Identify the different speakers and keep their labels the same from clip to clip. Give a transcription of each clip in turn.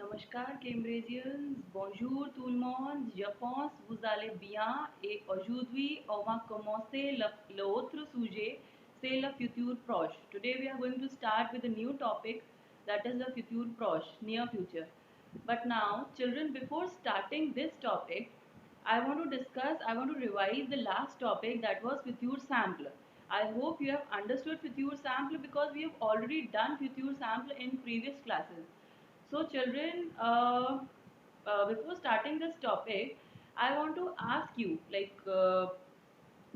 Speaker 1: Namaskar Cambridgians, bonjour tout le monde, je pense vous allez bien et aujourd'hui on va commencer l'autre sujet, c'est le futur proche. Today we are going to start with a new topic that is the futur proche, near future. But now children, before starting this topic, I want to revise the last topic that was future sample. I hope you have understood future sample because we have already done future sample in previous classes. So children, before starting this topic, I want to ask you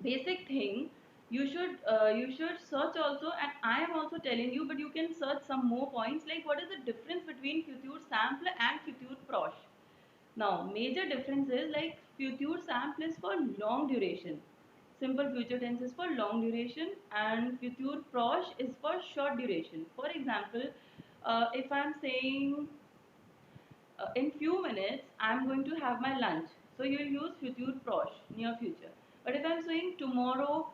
Speaker 1: basic thing. You should search also, and I am also telling you, but you can search some more points like what is the difference between future sample and future proche. Now, major difference is like future sample is for long duration. Simple future tense is for long duration and future proche is for short duration. For example, if I'm saying in few minutes I'm going to have my lunch. So you will use future proche, near future. But if I'm saying tomorrow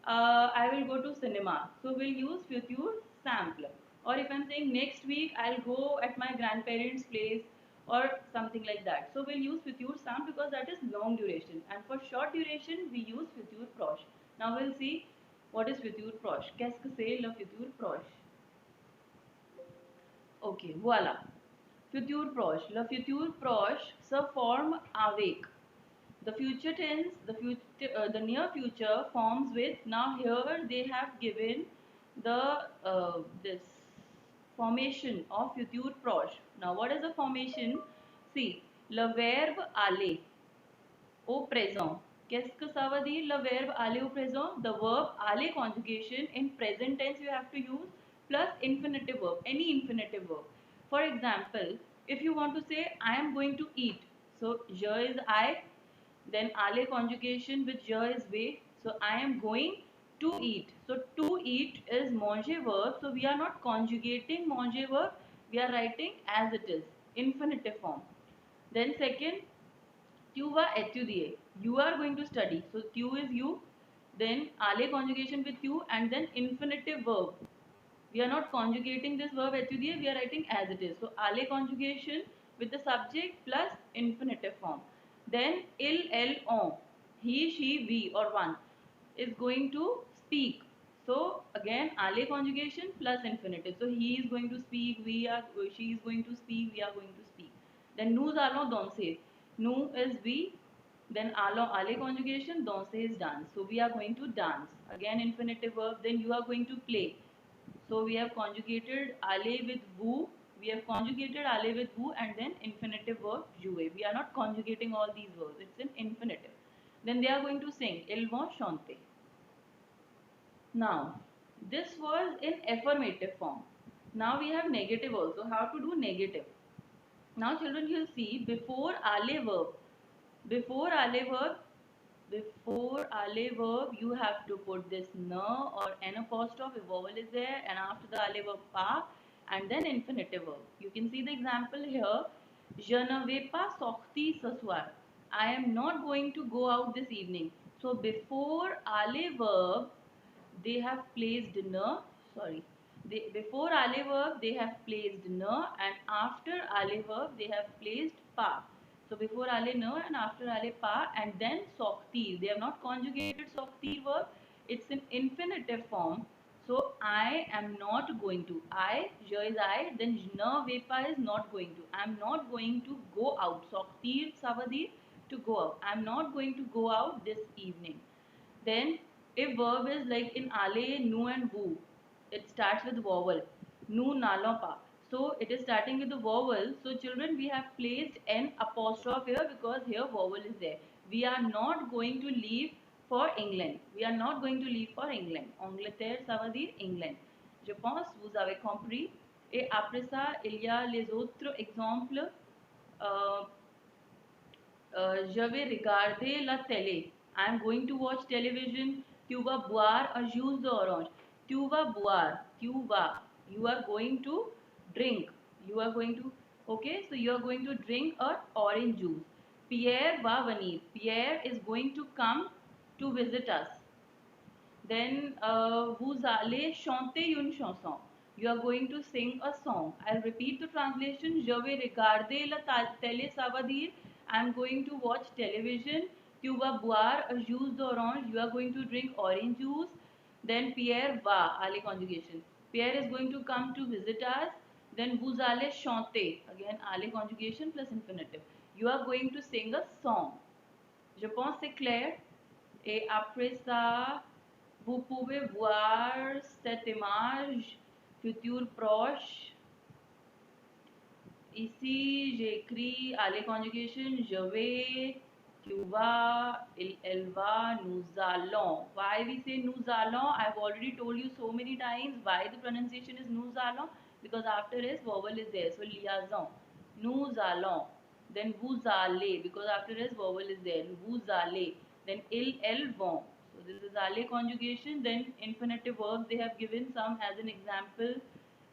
Speaker 1: I will go to cinema, so we'll use future sample. Or if I'm saying next week I'll go at my grandparents' place or something like that. So we'll use future sample because that is long duration. And for short duration we use future proche. Now we'll see what is future proche. Qu'est-ce que c'est le futur proche? Ok, voilà. Futur proche. Le futur proche se forme avec. The future tense, the near future forms with. Now here they have given the this formation of futur proche. Now what is the formation? See, le verbe aller au présent. Qu'est-ce que ça veut dire le verbe aller au présent? The verb aller conjugation in present tense you have to use plus infinitive verb, any infinitive verb. For example, if you want to say I am going to eat, so je is I, then aller conjugation with je is we. So I am going to eat. So to eat is manger verb. So we are not conjugating manger verb. We are writing as it is, infinitive form. Then second, tu vas étudier. You are going to study. So tu is you. Then aller conjugation with you and then infinitive verb. We are not conjugating this verb étudier. We are writing as it is. So aller conjugation with the subject plus infinitive form. Then il, elle, on. He, she, we or one is going to speak. So again aller conjugation plus infinitive. So he is going to speak. She is going to speak. We are going to speak. Then nous allons danser. Nous is we. Then allons aller conjugation. Danser is dance. So we are going to dance. Again infinitive verb. Then you are going to play. So we have conjugated aller with vous. We have conjugated aller with vous and then infinitive verb jouer. We are not conjugating all these verbs. It's an infinitive. Then they are going to sing. Ils vont chanter. Now, this was in affirmative form. Now we have negative also. How to do negative? Now children, you'll see before aller verb, before aller verb, before aller verb, you have to put this n or n apostrophe, a vowel is there, and after the aller verb pas, and then infinitive verb. You can see the example here. Je ne vais pas sortir ce soir. I am not going to go out this evening. So before aller verb, they have placed n, sorry, before aller verb they have placed n and after aller verb they have placed pa. So before aller n and after aller pa and then sortir. They have not conjugated sortir verb. It's in infinitive form. So I am not going to. I, je is I, then ne vais pas is not going to. I am not going to go out. Sortir, ça veut dire to go out. I am not going to go out this evening. Then if verb is like in aller, nous and vous, it starts with vowel. Nous n'allons pas. So it is starting with the vowel. So children, we have placed an apostrophe here because here vowel is there. We are not going to leave for England. We are not going to leave for England. Angleterre, ça veut dire England. Je pense vous avez compris. Et après ça, il y a les autres exemples. Euh, je vais regarder la télé. I am going to watch television. Tu vas boire un jus d'orange. Tu vas boire. Tu vas. You are going to drink. You are going to. Okay, so you are going to drink a orange juice. Pierre va venir. Pierre is going to come to visit us. Then vous allez chanter une chanson. You are going to sing a song. I'll repeat the translation. Je vais regarder la télé, ça veut dire I'm going to watch television. Tu vas boire a jus d'orange. You are going to drink orange juice. Then Pierre va, aller conjugation. Pierre is going to come to visit us. Then vous allez chanter. Again, aller conjugation plus infinitive. You are going to sing a song. Je pense c'est clair. Et après ça, vous pouvez voir cette image futur proche. Ici, j'ai écrit aller conjugation, je vais, tu vas, elle va, nous allons. Why we say nous allons? I've already told you so many times why the pronunciation is nous allons, because after is vowel is there. So liaison. Nous allons. Then vous allez, because after is vowel is there. Vous allez. Then elles vont. So this is aller conjugation. Then infinitive verbs they have given some as an example.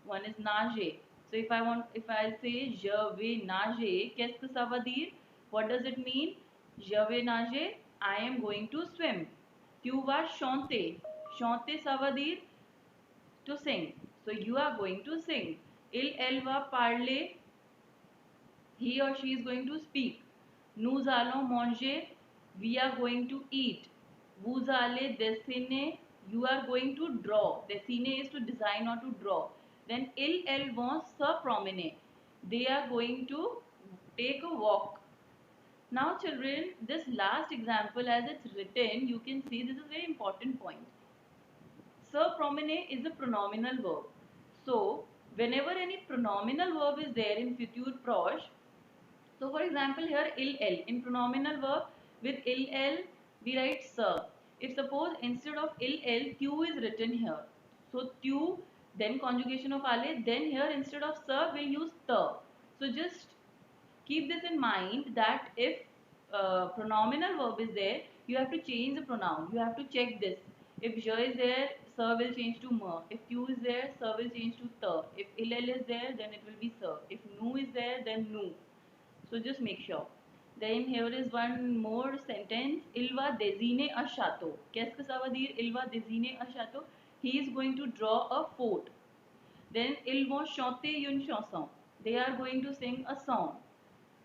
Speaker 1: One is nager. So if I say je vais nager, qu'est-ce que ça veut dire? What does it mean? Je vais nager, I am going to swim. Tu vas chanter. Chanter ça veut dire to sing. So you are going to sing. Elle va parler, he or she is going to speak. Nous allons manger, we are going to eat. Vous allez dessiner, you are going to draw. Dessiner is to design or to draw. Then elles vont se promener. They are going to take a walk. Now children, this last example as it's written, you can see this is a very important point. Se promener is a pronominal verb. So, whenever any pronominal verb is there in futur proche, so for example here il in pronominal verb with il we write se. If suppose instead of il tu is written here, so tu then conjugation of ale, then here instead of se we'll use the. So just keep this in mind that if pronominal verb is there, you have to change the pronoun. You have to check this. If je is there, sir will change to me. If tu is there, sir will change to the. If il is there, then it will be sir. If nu is there, then nu. So just make sure. Then here is one more sentence. Il va dessiner un château. Qu'est-ce que ça veut dire? Il va dessiner un château. He is going to draw a fort. Then ils vont chanter une chanson. They are going to sing a song.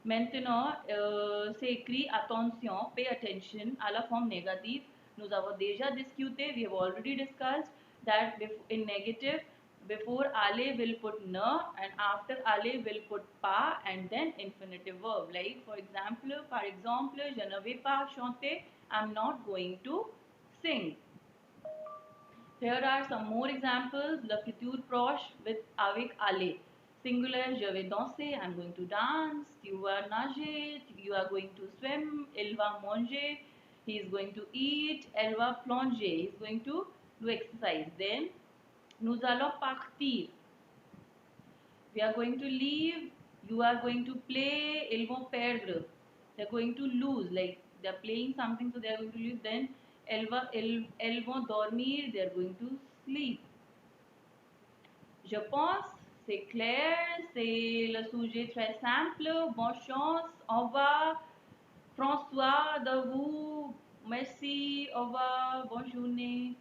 Speaker 1: Maintenant, c'est écrit attention, pay attention à la forme négative. Nous avons déjà discuté, we have already discussed that in negative, before ale will put ne and after ale will put pas and then infinitive verb. Like for example, je ne vais pas chanter, I'm not going to sing. Here are some more examples. Le futur proche with avec aller. Singular, je vais danser, I'm going to dance. Tu vas nager, you are going to swim. Il va manger, he is going to eat. Elle va plonger, he is going to do exercise. Then, nous allons partir. We are going to leave, you are going to play. Ils vont perdre. They are going to lose, like they are playing something, so they are going to lose. Then, elles vont dormir, they are going to sleep. Je pense, c'est clair, c'est le sujet très simple. Bonne chance, au revoir. François, de vous, merci, au revoir, bonne journée.